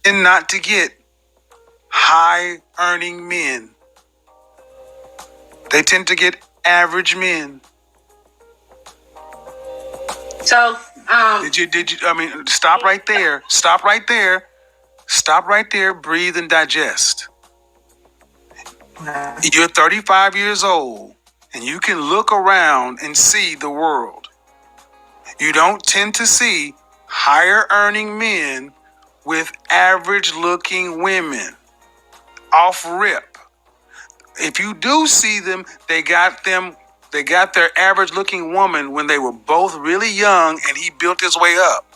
tend not to get high earning men. They tend to get average men. So, stop right there. Stop right there. Stop right there. Breathe and digest. You're 35 years old and you can look around and see the world. You don't tend to see higher earning men with average looking women. Off rip. If you do see them, they got their average looking woman when they were both really young and he built his way up.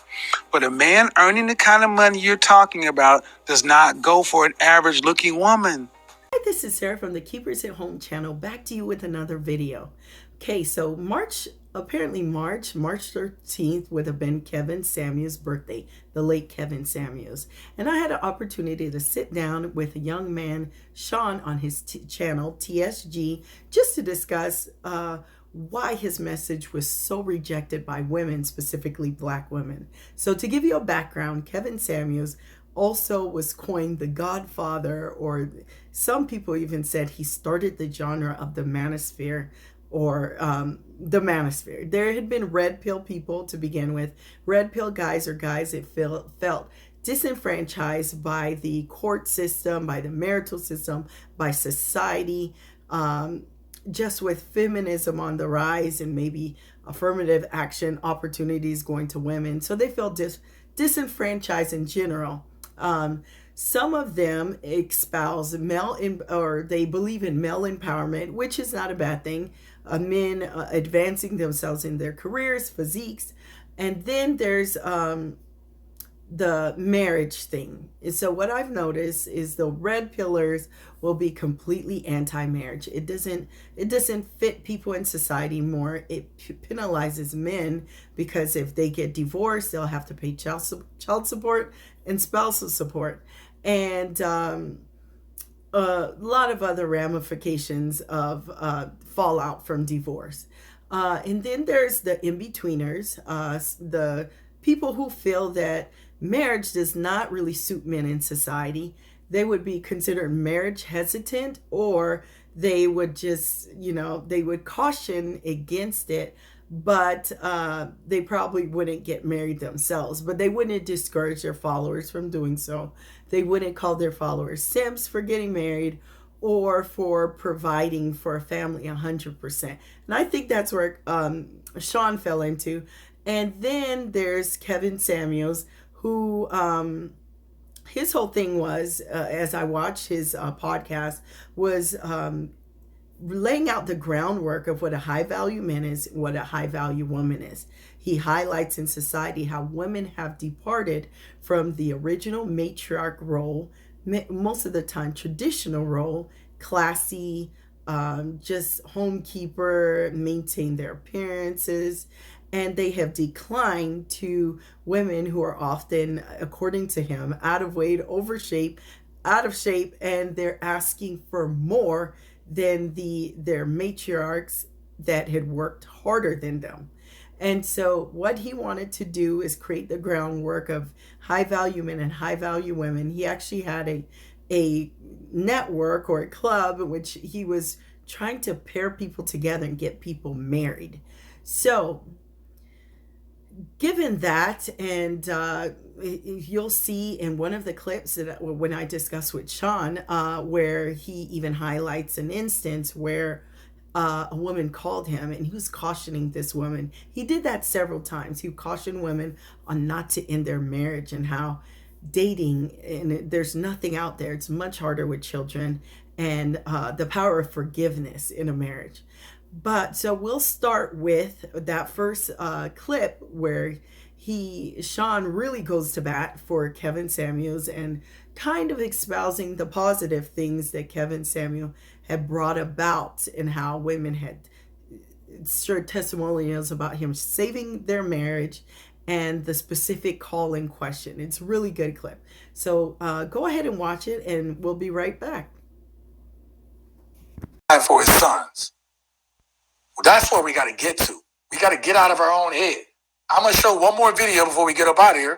But a man earning the kind of money you're talking about does not go for an average looking woman. Hi, this is Sarah from the Keepers at Home channel, back to you with another video. Okay, so March 13th would have been Kevin Samuels' birthday, the late Kevin Samuels. And I had an opportunity to sit down with a young man, Sean, on his channel, TSG, just to discuss why his message was so rejected by women, specifically Black women. So to give you a background, Kevin Samuels also was coined the godfather, or some people even said he started the genre of the Manosphere, or the Manosphere. There had been red pill people to begin with. Red pill guys are guys that felt disenfranchised by the court system, by the marital system, by society, just with feminism on the rise and maybe affirmative action opportunities going to women. So they felt disenfranchised in general. Some of them espouse they believe in male empowerment, which is not a bad thing. Men advancing themselves in their careers, physiques. And then there's the marriage thing. And so what I've noticed is the red pillars will be completely anti-marriage. It doesn't fit people in society more. It penalizes men because if they get divorced, they'll have to pay child support and spousal support, and a lot of other ramifications of fallout from divorce. And then there's the in-betweeners, the people who feel that marriage does not really suit men in society. They would be considered marriage hesitant, or they would just, they would caution against it, but they probably wouldn't get married themselves. But they wouldn't discourage their followers from doing so. They wouldn't call their followers simps for getting married or for providing for a family 100%. And I think that's where Sean fell into. And then there's Kevin Samuels, who his whole thing was, as I watched his podcast, was laying out the groundwork of what a high value man is, what a high value woman is. He highlights in society how women have departed from the original matriarch role, most of the time traditional role, classy, just homekeeper, maintain their appearances, and they have declined to women who are often, according to him, out of weight, out of shape, and they're asking for more than their matriarchs that had worked harder than them. And so what he wanted to do is create the groundwork of high value men and high value women. He actually had a network or a club in which he was trying to pair people together and get people married. So given that, and you'll see in one of the clips that when I discuss with Sean, where he even highlights an instance where a woman called him and he was cautioning this woman. He did that several times. He cautioned women on not to end their marriage, and how dating, and there's nothing out there. It's much harder with children, and the power of forgiveness in a marriage. But so we'll start with that first clip where Sean really goes to bat for Kevin Samuels and kind of espousing the positive things that Kevin Samuel had brought about, and how women had shared testimonials about him saving their marriage and the specific call in question. It's a really good clip. So go ahead and watch it, and we'll be right back. For his sons. That's where we got to get to. We got to get out of our own head. I'm going to show one more video before we get up out of here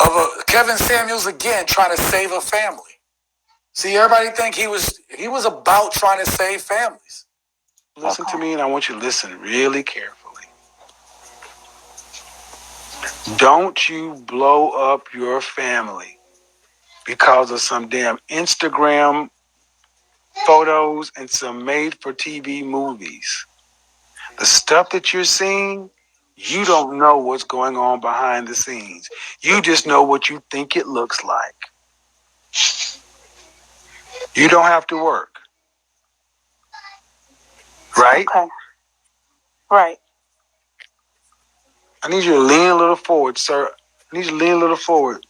of a Kevin Samuels again trying to save a family. See, everybody think he was about trying to save families. Listen to me, and I want you to listen really carefully. Don't you blow up your family because of some damn Instagram photos and some made-for-TV movies. The stuff that you're seeing, you don't know what's going on behind the scenes. You just know what you think it looks like. You don't have to work. Right? Okay. Right. I need you to lean a little forward, sir. I need you to lean a little forward.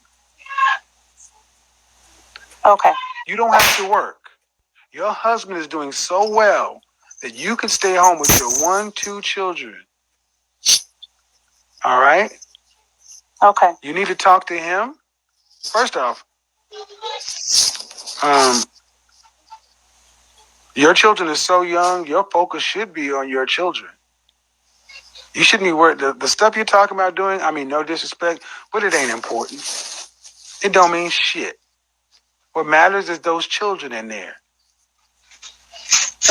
Okay. You don't have to work. Your husband is doing so well that you can stay home with your 2 children. All right? Okay. You need to talk to him. First off, your children are so young, your focus should be on your children. You shouldn't be worried. The stuff you're talking about doing, I mean, no disrespect, but it ain't important. It don't mean shit. What matters is those children in there.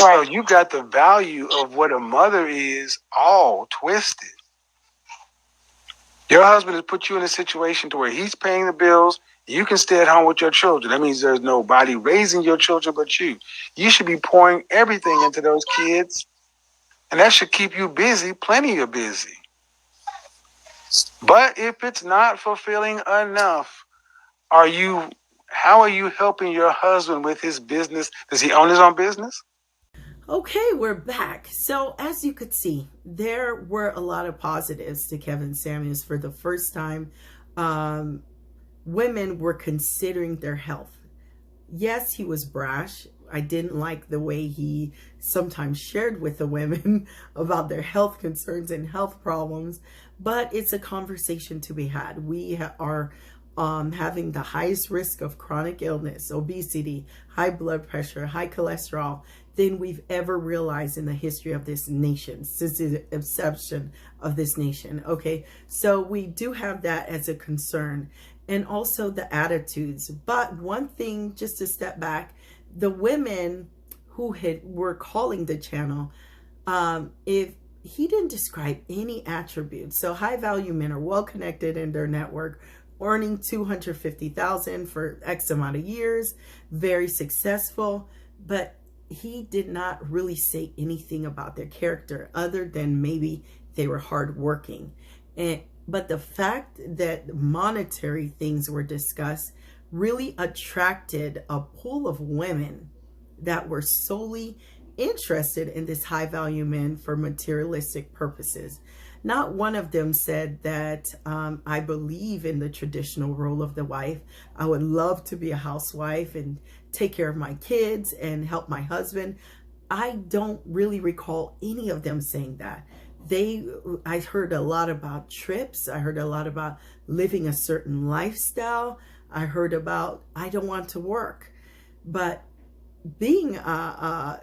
Right. So you got the value of what a mother is all twisted. Your husband has put you in a situation to where he's paying the bills. You can stay at home with your children. That means there's nobody raising your children but you. You should be pouring everything into those kids. And that should keep you busy, plenty of busy. But if it's not fulfilling enough, how are you helping your husband with his business? Does he own his own business? Okay, we're back. So, as you could see, there were a lot of positives to Kevin Samuels. For the first time, women were considering their health. Yes, he was brash. I didn't like the way he sometimes shared with the women about their health concerns and health problems, but it's a conversation to be had. We are having the highest risk of chronic illness, obesity, high blood pressure, high cholesterol than we've ever realized in the history of this nation, since the inception of this nation. Okay, so we do have that as a concern, and also the attitudes. But one thing, just to step back, the women who were calling the channel, if he didn't describe any attributes. So high value men are well connected in their network, earning $250,000 for X amount of years, very successful, but he did not really say anything about their character other than maybe they were hardworking. But the fact that monetary things were discussed really attracted a pool of women that were solely interested in this high value man for materialistic purposes. Not one of them said that I believe in the traditional role of the wife. I would love to be a housewife and take care of my kids and help my husband. I don't really recall any of them saying that. I heard a lot about trips. I heard a lot about living a certain lifestyle. I heard about, I don't want to work. But being a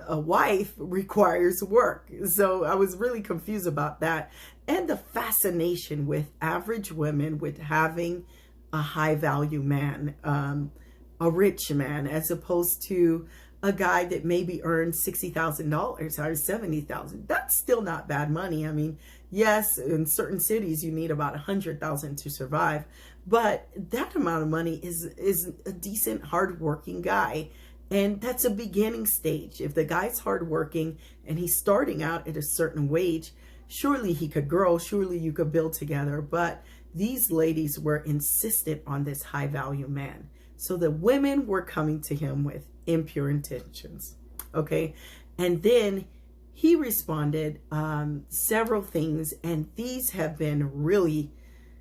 wife requires work. So I was really confused about that. And the fascination with average women with having a high value man, a rich man, as opposed to a guy that maybe earned $60,000 or $70,000. That's still not bad money. I mean, yes, in certain cities you need about $100,000 to survive, but that amount of money is a decent, hardworking guy. And that's a beginning stage. If the guy's hardworking and he's starting out at a certain wage, surely he could grow. Surely you could build together. But these ladies were insistent on this high value man. So the women were coming to him with impure intentions. Okay. And then he responded several things. And these have been really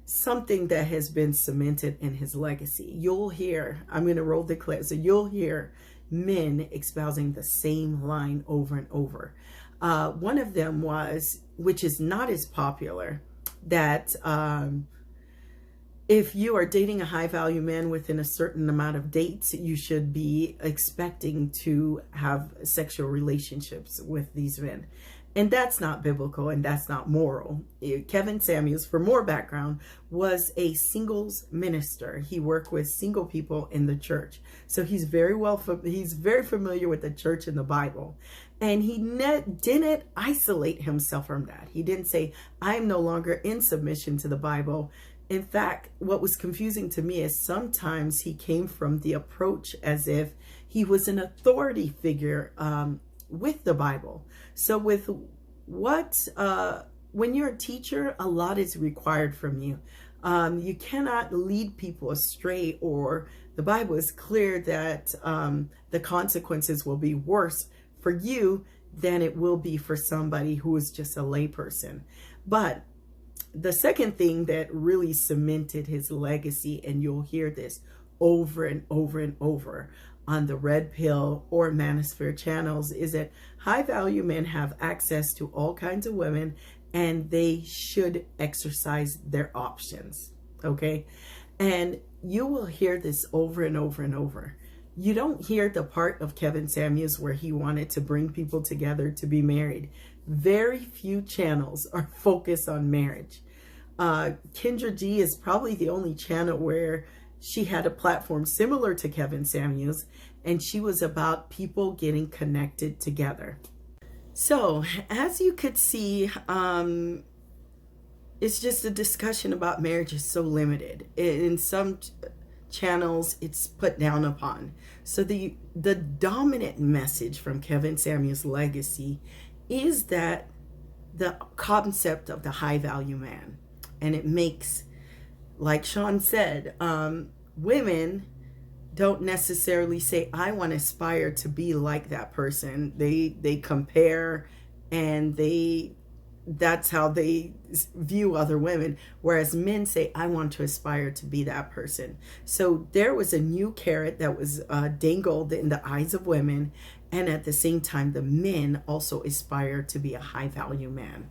something that has been cemented in his legacy. You'll hear, I'm going to roll the clip. So you'll hear men espousing the same line over and over. One of them was, which is not as popular, that if you are dating a high value man within a certain amount of dates, you should be expecting to have sexual relationships with these men. And that's not biblical and that's not moral. Kevin Samuels, for more background, was a singles minister. He worked with single people in the church. So he's he's very familiar with the church and the Bible. And he didn't isolate himself from that. He didn't say, I'm no longer in submission to the Bible. In fact, what was confusing to me is sometimes he came from the approach as if he was an authority figure with the Bible. So with when you're a teacher, a lot is required from you. You cannot lead people astray, or the Bible is clear that the consequences will be worse for you than it will be for somebody who is just a layperson. But the second thing that really cemented his legacy, and you'll hear this over and over and over on the Red Pill or Manosphere channels, is that high value men have access to all kinds of women and they should exercise their options. Okay. And you will hear this over and over and over. You don't hear the part of Kevin Samuels where he wanted to bring people together to be married. Very few channels are focused on marriage. Kendra G is probably the only channel where she had a platform similar to Kevin Samuels, and she was about people getting connected together. So, as you could see, it's just a discussion about marriage is so limited. In some channels, it's put down upon. So the dominant message from Kevin Samuels' legacy is that the concept of the high value man. And it makes, like Sean said, women don't necessarily say, I want to aspire to be like that person. They compare, and that's how they view other women. Whereas men say, I want to aspire to be that person. So there was a new carrot that was dangled in the eyes of women. And at the same time, the men also aspire to be a high value man.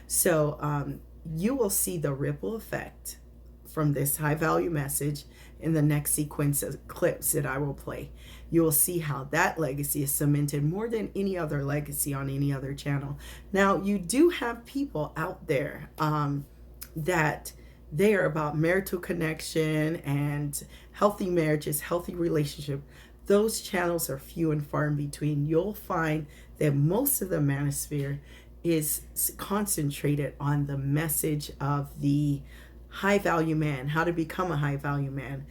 So you will see the ripple effect from this high value message in the next sequence of clips that I will play. You will see how that legacy is cemented more than any other legacy on any other channel. Now, you do have people out there that they are about marital connection and healthy marriages, healthy relationship. Those channels are few and far in between. You'll find that most of the Manosphere is concentrated on the message of the high value man, how to become a high value man,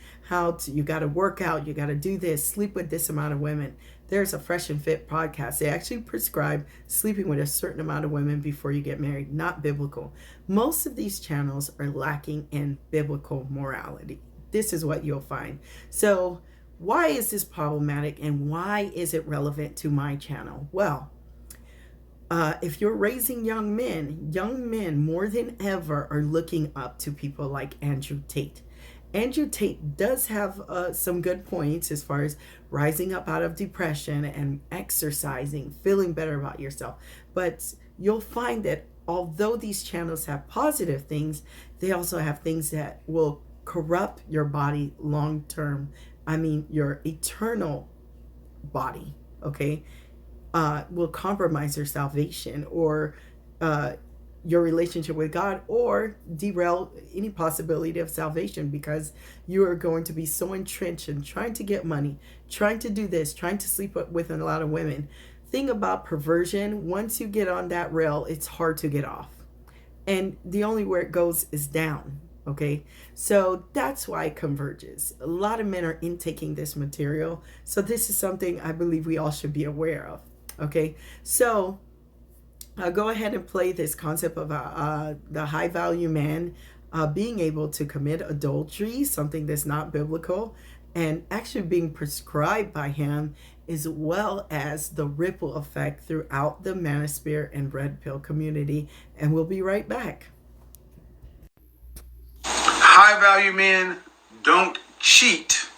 you got to work out, you got to do this, sleep with this amount of women. There's a Fresh and Fit podcast. They actually prescribe sleeping with a certain amount of women before you get married. Not biblical. Most of these channels are lacking in biblical morality. This is what you'll find. So why is this problematic, and why is it relevant to my channel? Well, if you're raising young men more than ever are looking up to people like Andrew Tate. Andrew Tate does have some good points as far as rising up out of depression and exercising, feeling better about yourself. But you'll find that although these channels have positive things, they also have things that will corrupt your body long term. I mean, your eternal body, okay? Will compromise your salvation, or your relationship with God, or derail any possibility of salvation, because you are going to be so entrenched in trying to get money, trying to do this, trying to sleep with a lot of women. Thing about perversion, once you get on that rail, it's hard to get off. And the only where it goes is down. Okay, so that's why it converges. A lot of men are intaking this material. So this is something I believe we all should be aware of. Okay, so I'll go ahead and play this concept of the high value man being able to commit adultery, something that's not biblical, and actually being prescribed by him, as well as the ripple effect throughout the Manosphere and Red Pill community. And we'll be right back. High value men don't cheat.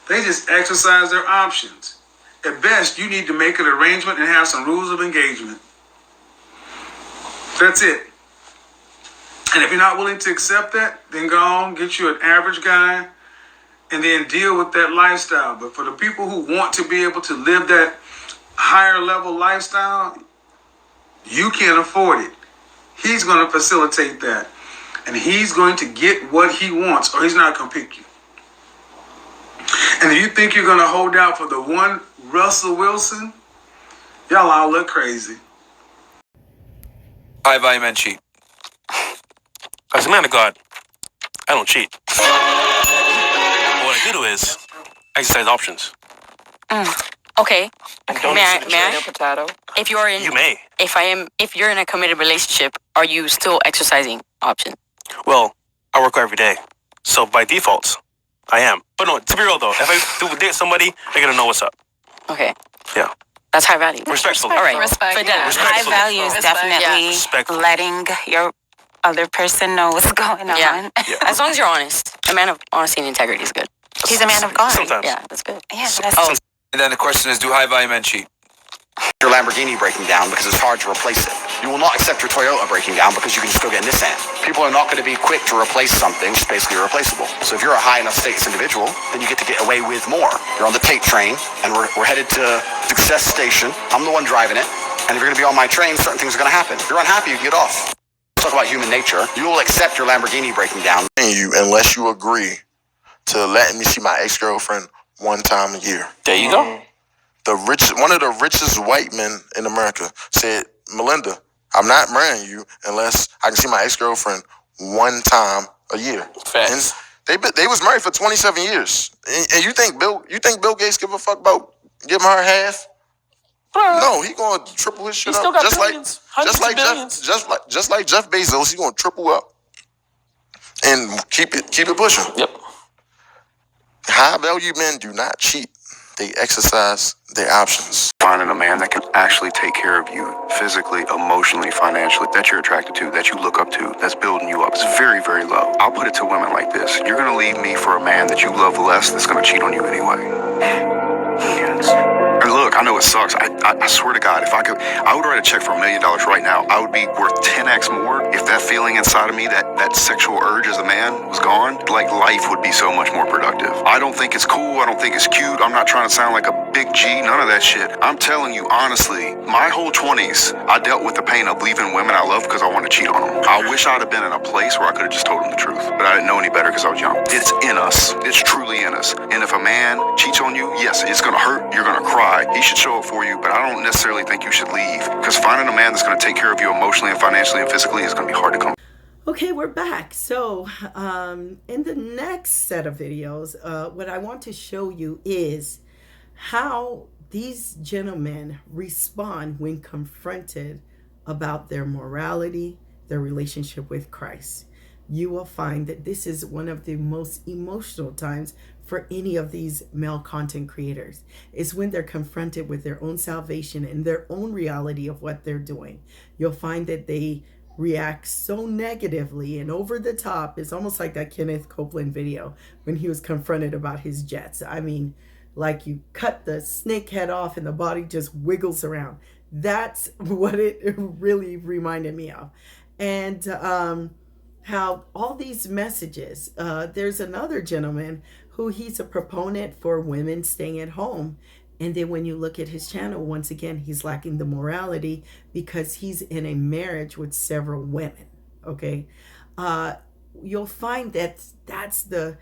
They just exercise their options. At best, you need to make an arrangement and have some rules of engagement. That's it. And if you're not willing to accept that, then go on, get you an average guy, and then deal with that lifestyle. But for the people who want to be able to live that higher level lifestyle, You can't afford it. He's going to facilitate that. And he's going to get what he wants, or he's not going to pick you. And if you think you're going to hold out for the one Russell Wilson, y'all all look crazy. High value men cheat. As a man of God, I don't cheat. What I do is exercise options. Okay. Don't May I? Potato. If you're in, You may. if you're in a committed relationship, are you still exercising option? Well, I work every day, so by default, I am. But no, to be real though, if I do date somebody, they're gonna know what's up. Okay. Yeah. That's high value. Respectfully. All right. Respect. Fidelity. Respect. High value is definitely Respectfully. letting your other person know what's going on. Yeah. As long as you're honest. A man of honesty and integrity is good. He's a man of God. Sometimes. Yeah, that's good. Yeah, that's And then the question is, do high value men cheat? Your Lamborghini breaking down because it's hard to replace it. You will not accept your Toyota breaking down because you can still get a Nissan. People are not going to be quick to replace something which is basically irreplaceable. So if you're a high enough status individual, then you get to get away with more. You're on the Tate train, and we're headed to Success Station. I'm the one driving it, and if you're going to be on my train, certain things are going to happen. If you're unhappy, you get off. Let's talk about human nature. You will accept your Lamborghini breaking down. You unless you agree to letting me see my ex-girlfriend one time a year. There you go. One of the richest white men in America said, Melinda, I'm not marrying you unless I can see my ex-girlfriend one time a year. Facts. And they was married for 27 years. And you think Bill Gates give a fuck about giving her half? No, he gonna triple his shit He still up. got billions, hundreds of billions. Just like Jeff Bezos, he gonna triple up and keep it pushing. Yep. High value men do not cheat. They exercise their options. Finding a man that can actually take care of you physically, emotionally, financially, that you're attracted to, that you look up to, that's building you up, is very, very low. I'll put it to women like this. You're going to leave me for a man that you love less that's going to cheat on you anyway. Yes. And look, I know it sucks. I swear to God, if I would write a check for $1 million right now. I would be worth 10x more if that feeling inside of me, that sexual urge as a man was gone. Like, life would be so much more productive. I don't think it's cool. I don't think it's cute. I'm not trying to sound like a big G. None of that shit. I'm telling you honestly, my whole 20s, I dealt with the pain of leaving women I love because I wanted to cheat on them. I wish I'd have been in a place where I could have just told them the truth, but I didn't know any better because I was young. It's in us. It's truly in us. And if a man cheats on you, yes, it's going to hurt. You're going to cry. He should show up for you, but I don't necessarily think you should leave, because finding a man that's going to take care of you emotionally and financially and physically is going to be hard to come. Okay, we're back. So in the next set of videos, what I want to show you is how these gentlemen respond when confronted about their morality, their relationship with Christ. You will find that this is one of the most emotional times for any of these male content creators, is when they're confronted with their own salvation and their own reality of what they're doing. You'll find that they react so negatively and over the top. It's almost like that Kenneth Copeland video when he was confronted about his jets. I mean, like you cut the snake head off and the body just wiggles around. That's what it really reminded me of. And how all these messages, there's another gentleman who he's a proponent for women staying at home. And then when you look at his channel, once again, he's lacking the morality because he's in a marriage with several women, okay? You'll find that that's the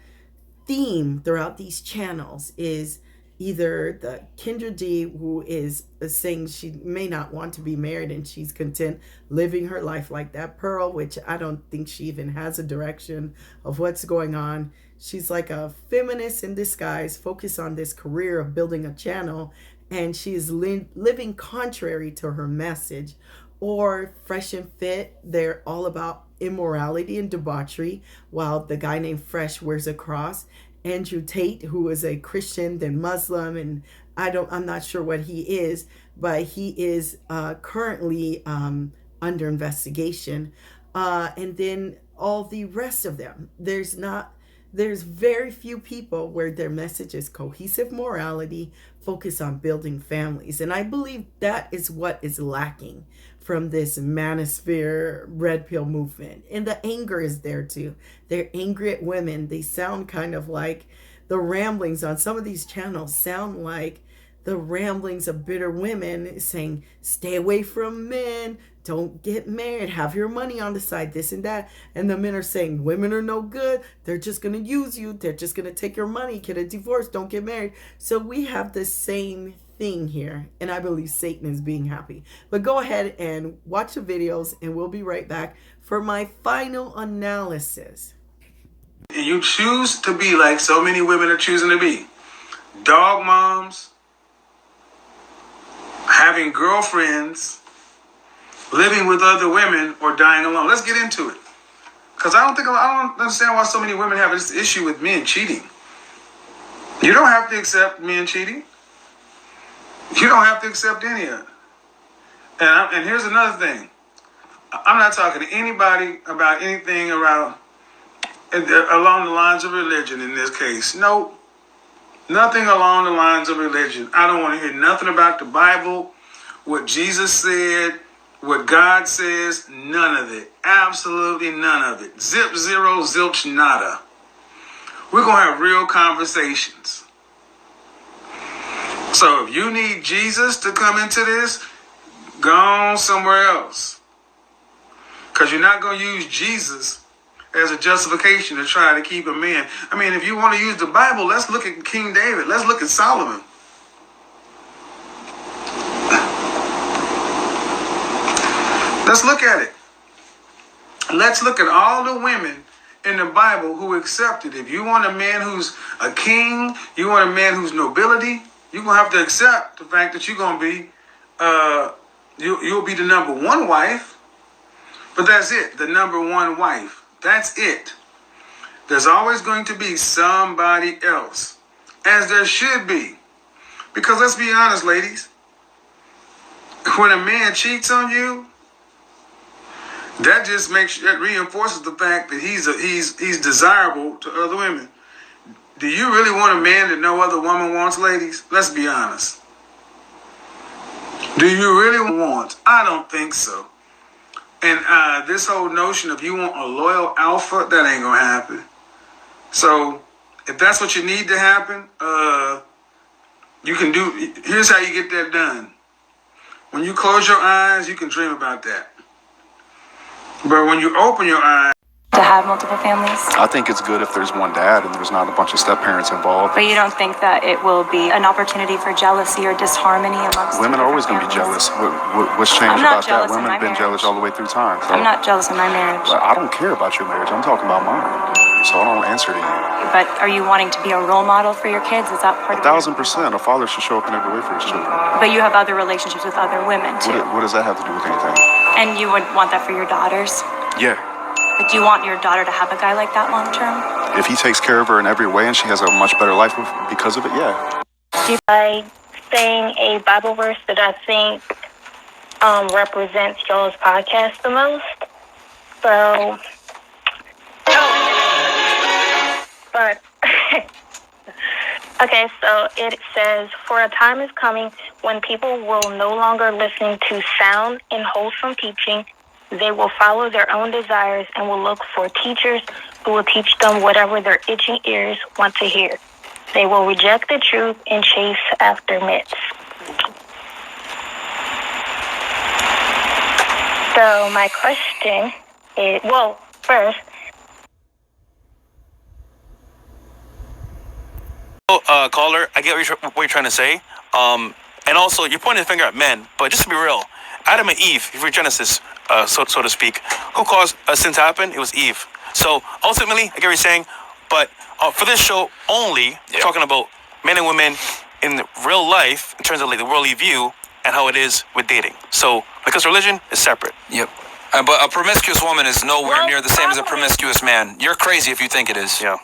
theme throughout these channels, is either the Kendra D, who is saying she may not want to be married and she's content living her life like that. Pearl, which I don't think she even has a direction of what's going on. She's like a feminist in disguise, focused on this career of building a channel, and she's living contrary to her message. Or Fresh and Fit, they're all about immorality and debauchery, while the guy named Fresh wears a cross. Andrew Tate, who is a Christian, then Muslim, and I'm not sure what he is, but he is currently under investigation. And then all the rest of them, there's very few people where their message is cohesive morality, focus on building families. And I believe that is what is lacking from this Manosphere red pill movement. And the anger is there too. They're angry at women. They sound kind of like the ramblings on some of these channels sound like the ramblings of bitter women saying, stay away from men, don't get married, have your money on the side, this and that. And the men are saying, women are no good, they're just going to use you, they're just going to take your money, get a divorce, don't get married. So we have the same thing here, and I believe Satan is being happy. But go ahead and watch the videos, and we'll be right back for my final analysis. And you choose to be like so many women are choosing to be. Dog moms, having girlfriends, living with other women, or dying alone. Let's get into it. Because I don't understand why so many women have this issue with men cheating. You don't have to accept men cheating. You don't have to accept any of it. And here's another thing. I'm not talking to anybody about anything around along the lines of religion in this case. No, nothing along the lines of religion. I don't want to hear nothing about the Bible, what Jesus said, what God says, none of it. Absolutely none of it. Zip, zero, zilch, nada. We're going to have real conversations. So if you need Jesus to come into this, go on somewhere else. Because you're not going to use Jesus as a justification to try to keep a man. I mean, if you want to use the Bible, let's look at King David. Let's look at Solomon. Let's look at it. Let's look at all the women in the Bible who accepted. If you want a man who's a king, you want a man who's nobility, you're going to have to accept the fact that you're going to be, you'll be the number one wife. But that's it, the number one wife. That's it. There's always going to be somebody else, as there should be. Because let's be honest, ladies, when a man cheats on you, that reinforces the fact that he's desirable to other women. Do you really want a man that no other woman wants, ladies? Let's be honest. Do you really want? I don't think so. And this whole notion of you want a loyal alpha, that ain't gonna happen. So if that's what you need to happen, you can do. Here's how you get that done. When you close your eyes, you can dream about that. But when you open your eyes, To have multiple families? I think it's good if there's one dad and there's not a bunch of step parents involved. But you don't think that it will be an opportunity for jealousy or disharmony amongst Women are always going to be jealous. What's changed I'm not about that? jealous in Women my have been marriage. jealous all the way through time. So. I'm not jealous in my marriage. But I don't care about your marriage. I'm talking about mine. So I don't answer to you. But are you wanting to be a role model for your kids? Is that part of it? 1,000%. A father should show up in every way for his children. But you have other relationships with other women too. What does that have to do with anything? And you would want that for your daughters? Yeah. But do you want your daughter to have a guy like that long term? If he takes care of her in every way and she has a much better life because of it, yeah. By saying a Bible verse that I think represents y'all's podcast the most. So, but, okay, so it says, for a time is coming when people will no longer listen to sound and wholesome teaching. They will follow their own desires and will look for teachers who will teach them whatever their itching ears want to hear. They will reject the truth and chase after myths. So my question is, well, first, Caller, I get what you're trying to say. And also, you're pointing the finger at men, but just to be real, Adam and Eve, if you're Genesis, so to speak, who caused sin to happen? It was Eve. So ultimately, I get what you're saying, but for this show only, we're talking about men and women in real life in terms of like the worldly view and how it is with dating. So because religion is separate. Yep. But a promiscuous woman is nowhere near the same as a promiscuous man. You're crazy if you think it is. Yeah.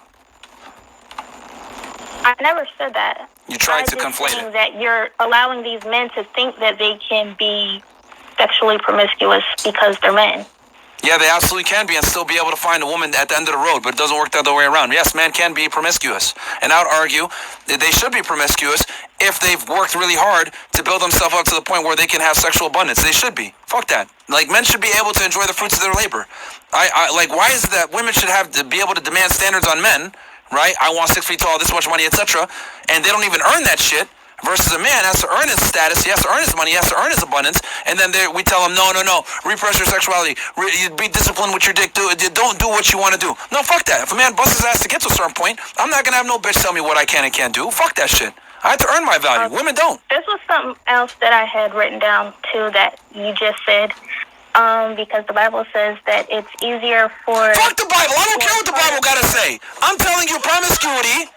I never said that. You tried to I conflate just it. think that you're allowing these men to think that they can be sexually promiscuous because they're men. Yeah, they absolutely can be and still be able to find a woman at the end of the road, but it doesn't work the other way around. Yes, men can be promiscuous. And I would argue that they should be promiscuous if they've worked really hard to build themselves up to the point where they can have sexual abundance. They should be. Fuck that. Like, men should be able to enjoy the fruits of their labor. Like, why is it that women should have to be able to demand standards on men, right? I want 6 feet tall, this much money, etc. And they don't even earn that shit, Versus a man has to earn his status, he has to earn his money, he has to earn his abundance, and then we tell him, no, repress your sexuality, be disciplined with your dick, don't do what you want to do. No, fuck that. If a man busts his ass to get to a certain point, I'm not gonna have no bitch tell me what I can and can't do. Fuck that shit. I have to earn my value. Women don't. This was something else that I had written down too that you just said. Because the Bible says that it's easier for... Fuck the Bible! I don't care what the Bible gotta say! I'm telling you promiscuity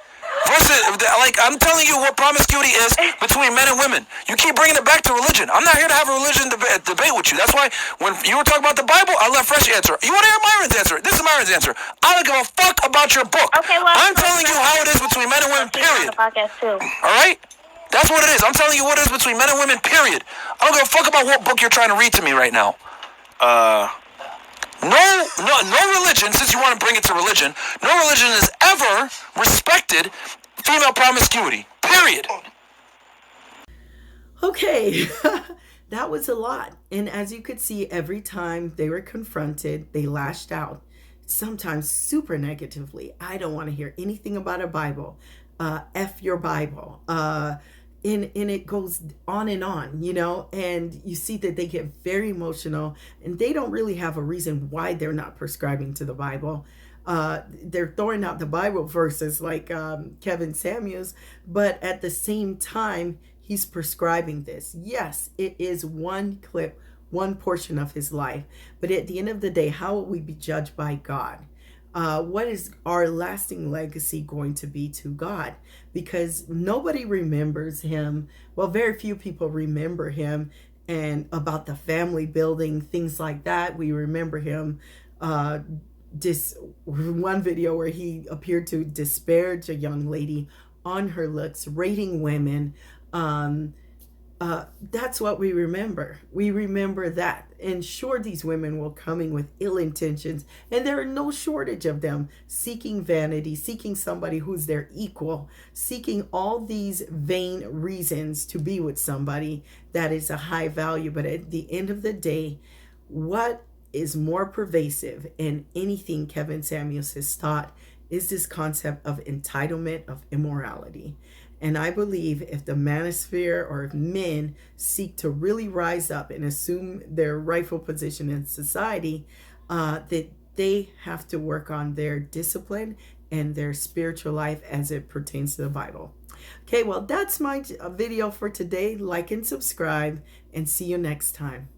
versus, like, I'm telling you what promiscuity is between men and women. You keep bringing it back to religion. I'm not here to have a religion debate with you. That's why when you were talking about the Bible, I let Fresh answer. You want to hear Myron's answer? This is Myron's answer. I don't give a fuck about your book. Okay, well, I'm telling you how it is between men and women, period. Alright? That's what it is. I'm telling you what it is between men and women, period. I don't give a fuck about what book you're trying to read to me right now. No religion, since you want to bring it to religion, no religion has ever respected female promiscuity. Period. Okay, that was a lot. And as you could see, every time they were confronted, they lashed out, sometimes super negatively. I don't want to hear anything about a Bible. F your Bible. And it goes on, you know, and you see that they get very emotional and they don't really have a reason why they're not prescribing to the Bible. They're throwing out the Bible verses like Kevin Samuels, but at the same time, he's prescribing this. Yes, it is one clip, one portion of his life, but at the end of the day, how will we be judged by God? What is our lasting legacy going to be to God? Because nobody remembers him. Well, very few people remember him and about the family building, things like that. We remember him, this one video where he appeared to disparage a young lady on her looks, rating women. That's what we remember. We remember that. And sure, these women were coming with ill intentions, and there are no shortage of them, seeking vanity, seeking somebody who's their equal, seeking all these vain reasons to be with somebody that is a high value. But at the end of the day, what is more pervasive in anything Kevin Samuels has taught is this concept of entitlement, of immorality. And I believe if the manosphere or if men seek to really rise up and assume their rightful position in society, that they have to work on their discipline and their spiritual life as it pertains to the Bible. Okay, well, that's my video for today. Like and subscribe, and see you next time.